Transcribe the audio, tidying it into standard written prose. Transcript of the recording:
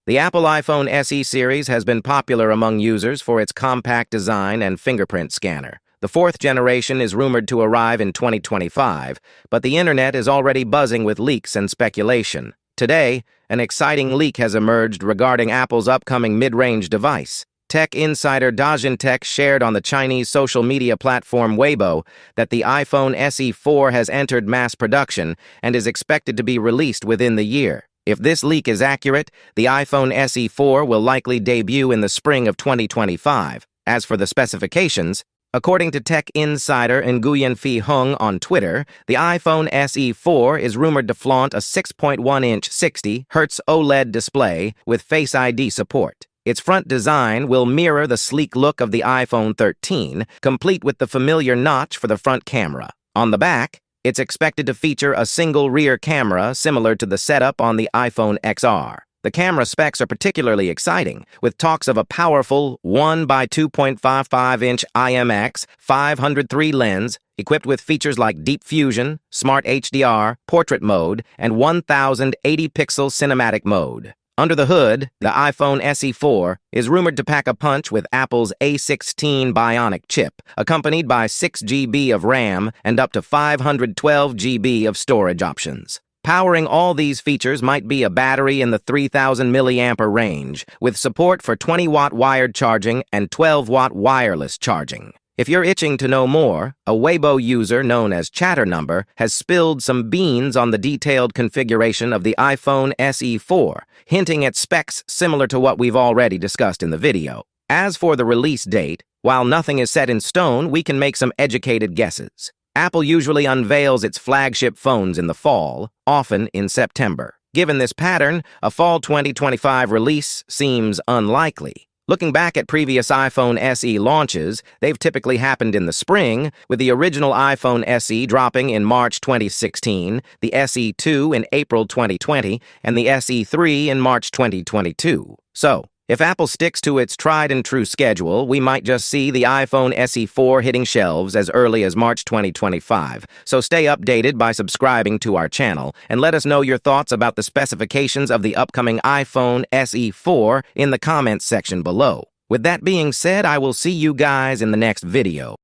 The Apple iPhone SE series has been popular among users for its compact design and fingerprint scanner. The fourth generation is rumored to arrive in 2025, but the internet is already buzzing with leaks and speculation. Today, an exciting leak has emerged regarding Apple's upcoming mid-range device. Tech insider Dazhintech shared on the Chinese social media platform Weibo that the iPhone SE 4 has entered mass production and is expected to be released within the year. If this leak is accurate, the iPhone SE 4 will likely debut in the spring of 2025. As for the specifications, according to tech insider Nguyen Hung on Twitter, the iPhone SE 4 is rumored to flaunt a 6.1-inch 60Hz OLED display with Face ID support. Its front design will mirror the sleek look of the iPhone 13, complete with the familiar notch for the front camera. On the back, it's expected to feature a single rear camera similar to the setup on the iPhone XR. The camera specs are particularly exciting, with talks of a powerful 1 by 2.55-inch IMX 503 lens equipped with features like Deep Fusion, Smart HDR, Portrait Mode, and 1080-pixel Cinematic Mode. Under the hood, the iPhone SE 4 is rumored to pack a punch with Apple's A15 Bionic chip, accompanied by 6 GB of RAM and up to 512 GB of storage options. Powering all these features might be a battery in the 3,000 mAh range, with support for 20-watt wired charging and 12-watt wireless charging. If you're itching to know more, a Weibo user known as Chatternumber has spilled some beans on the detailed configuration of the iPhone SE 4, hinting at specs similar to what we've already discussed in the video. As for the release date, while nothing is set in stone, we can make some educated guesses. Apple usually unveils its flagship phones in the fall, often in September. Given this pattern, a fall 2025 release seems unlikely. Looking back at previous iPhone SE launches, they've typically happened in the spring, with the original iPhone SE dropping in March 2016, the SE 2 in April 2020, and the SE 3 in March 2022. So, if Apple sticks to its tried-and-true schedule, we might just see the iPhone SE 4 hitting shelves as early as March 2025. So stay updated by subscribing to our channel, and let us know your thoughts about the specifications of the upcoming iPhone SE 4 in the comments section below. With that being said, I will see you guys in the next video.